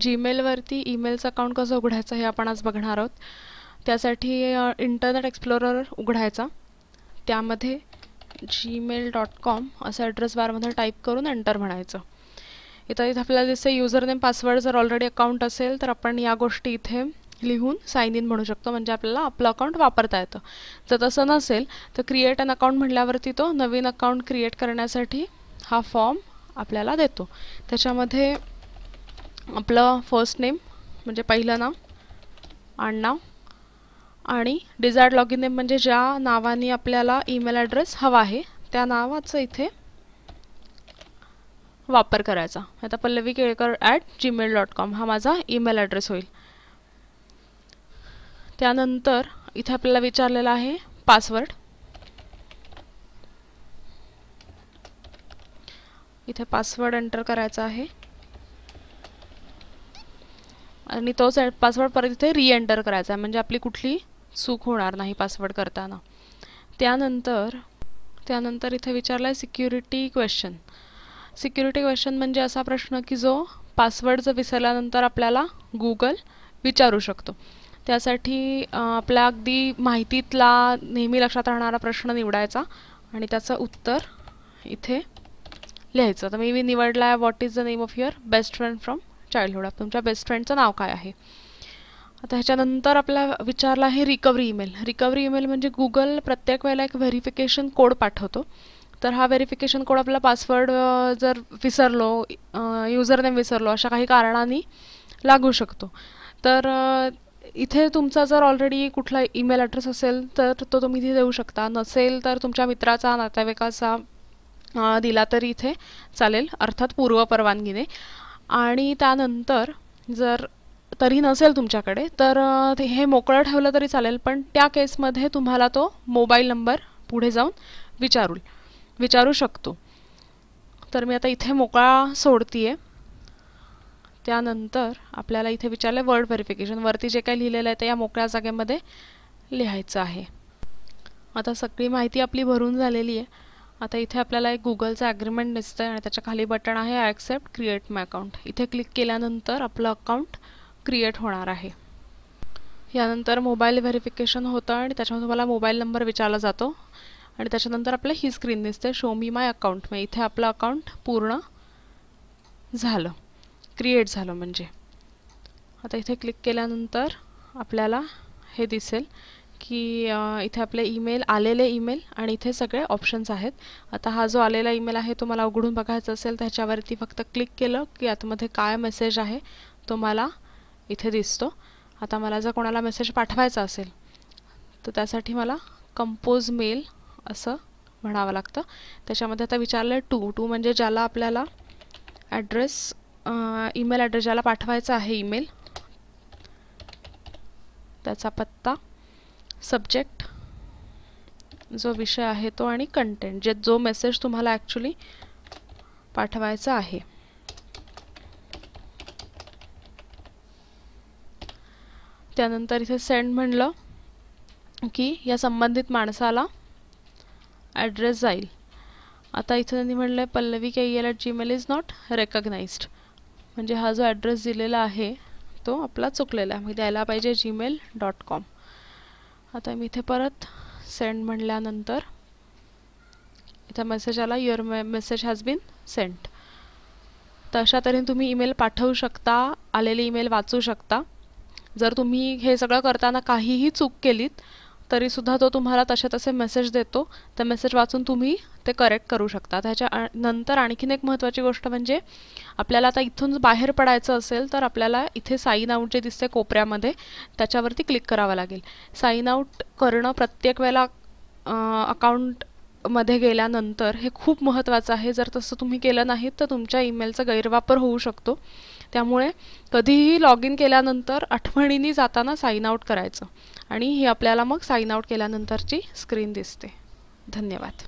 जीमेलवरती ईमेलचं account कसं उघडायचं हे आपण आज बघणार आहोत. त्यासाठी इंटरनेट एक्सप्लोरर उघडायचा, त्यामध्ये gmail.com असं ॲड्रेस बारमध्ये टाईप करून एंटर म्हणायचं. इथं आपल्याला दिसतं युजर नेम पासवर्ड. जर ऑलरेडी अकाउंट असेल तर आपण या गोष्टी इथे लिहून साइन इन म्हणू शकतो, म्हणजे आपल्याला आपलं अकाउंट वापरता येतं. जर तसं नसेल तर क्रिएट अन अकाउंट म्हटल्यावरती तो नवीन अकाउंट क्रिएट करण्यासाठी हा फॉर्म आपल्याला देतो. त्याच्यामध्ये आपलं फर्स्ट नेम म्हणजे पहिलं नाव, आडनाव आणि डिझायर्ड लॉगिन नेम म्हणजे ज्या नावाने आपल्याला ईमेल ॲड्रेस हवा आहे त्या नावाचं इथे वापर करायचा. आता pallavi.kelkar@gmail.com हा माझा ईमेल ॲड्रेस होईल. त्यानंतर इथे आपल्याला विचारलेला आहे पासवर्ड. इथे पासवर्ड एंटर करायचा आहे आणि तोच पासवर्ड परत इथे री एंटर करायचा आहे, म्हणजे आपली कुठली चूक होणार नाही पासवर्ड करताना. त्यानंतर इथे विचारला आहे सिक्युरिटी क्वेश्चन. सिक्युरिटी क्वेश्चन म्हणजे असा प्रश्न की जो पासवर्ड जर विसरल्यानंतर आपल्याला गूगल विचारू शकतो. त्यासाठी आपल्या अगदी माहितीतला नेहमी लक्षात राहणारा प्रश्न निवडायचा आणि त्याचं उत्तर इथे लिहायचं. तर मी निवडला आहे what is the name of your best friend from childhood. तुमच्या बेस्ट फ्रेंडचं नाव काय आहे. आता ह्याच्यानंतर आपल्याला विचारला आहे रिकव्हरी ईमेल. रिकव्हरी ईमेल म्हणजे गूगल प्रत्येक वेळेला एक व्हेरिफिकेशन कोड पाठवतो. तर हा व्हेरिफिकेशन कोड आपला पासवर्ड जर विसरलो, युजर नेम विसरलो, अशा काही कारणांनी लागू शकतो. तर इथे तुमचा जर ऑलरेडी कुठला ईमेल ॲड्रेस असेल तर तो तुम्ही इथे देऊ शकता. नसेल तर तुमच्या मित्राचा, नातेवाईकाचा दिला तरी इथे चालेल, अर्थात पूर्व परवानगीने. आणि त्यानंतर जर तरी नसेल तुमच्याकडे तर हे मोकळं ठेवलं तरी चालेल, पण त्या केसमध्ये तुम्हाला तो मोबाईल नंबर पुढे जाऊन विचारू शकतो. तर मी आता इथे मोकळा सोडतीये. त्यानंतर आपल्याला इथे विचारलं वर्ड व्हेरिफिकेशन. वरती जे काही लिहिलेलं आहे ते या मोकळ्या जागेमध्ये लिहायचं आहे. आता सगळी माहिती आपली भरून झालेली आहे. आता इथे आपल्याला एक गुगलचं ॲग्रीमेंट दिसतं आहे आणि त्याच्या खाली बटन आहे I accept create my account. इथे क्लिक केल्यानंतर आपलं अकाउंट क्रिएट होणार आहे. यानंतर मोबाईल व्हेरिफिकेशन होतं आणि त्याच्यामध्ये तुम्हाला मोबाईल नंबर विचारला जातो आणि त्याच्यानंतर आपल्याला ही स्क्रीन दिसते शो मी माय अकाउंट. मग इथे आपलं अकाउंट पूर्ण झालं, क्रिएट झालं म्हणजे. आता इथे क्लिक केल्यानंतर आपल्याला हे दिसेल की इथे आपले ईमेल, आलेले ईमेल आणि इथे सगळे ऑप्शन्स आहेत. आता हा जो आलेला ईमेल आहे तो मला उघडून बघायचा असेल तर ह्याच्यावरती फक्त क्लिक केलं की आतमध्ये काय मेसेज आहे तो मला इथे दिसतो. आता मला जर कोणाला मेसेज पाठवायचा असेल तर त्यासाठी मला कंपोज मेल असं म्हणावं लागतं. त्याच्यामध्ये आता विचारलं आहे टू म्हणजे ज्याला आपल्याला ॲड्रेस, ईमेल ॲड्रेस ज्याला पाठवायचा आहे ईमेल, त्याचा पत्ता, सब्जेक्ट जो विषय आहे तो आणि कंटेंट जो मेसेज तुम्हाला ॲक्च्युली पाठवायचा आहे. त्यानंतर इथे सेंड म्हणलं की या संबंधित माणसाला ॲड्रेस जाईल. आता इथे त्यांनी म्हणलं आहे pallavi@gmail इज नॉट रेकग्नाइज्ड, म्हणजे हा जो ॲड्रेस दिलेला आहे तो आपला चुकलेला आहे, द्यायला पाहिजे gmail.com. आता मी इथे परत सेंड म्हणल्यानंतर इथे मेसेज आला your message has been sent. तर अशा तऱ्हेने तुम्ही ईमेल पाठवू शकता, आलेले ईमेल वाचू शकता. जर तुम्ही हे सगळं करताना काहीही चूक केलीत तरीसुद्धा तो तुम्हाला तसे मेसेज देतो. तर मेसेज वाचून तुम्ही ते करेक्ट करू शकता. त्याच्यानंतर आणखीन एक महत्त्वाची गोष्ट म्हणजे आपल्याला आता इथून बाहेर पडायचं असेल तर आपल्याला इथे साइन आउट जे दिसते कोपऱ्यामध्ये त्याच्यावरती क्लिक करावं लागेल. साइन आउट करणं प्रत्येक वेळेला अकाउंटमध्ये गेल्यानंतर हे खूप महत्त्वाचं आहे. जर तसं तुम्ही केलं नाही तर तुमच्या ईमेलचा गैरवापर होऊ शकतो. त्यामुळे कधीही लॉग इन केल्यानंतर आठवणीने जाताना साइन आउट करायचं आणि ही आपल्याला मग साइन आउट केल्यानंतरची स्क्रीन दिसते. धन्यवाद.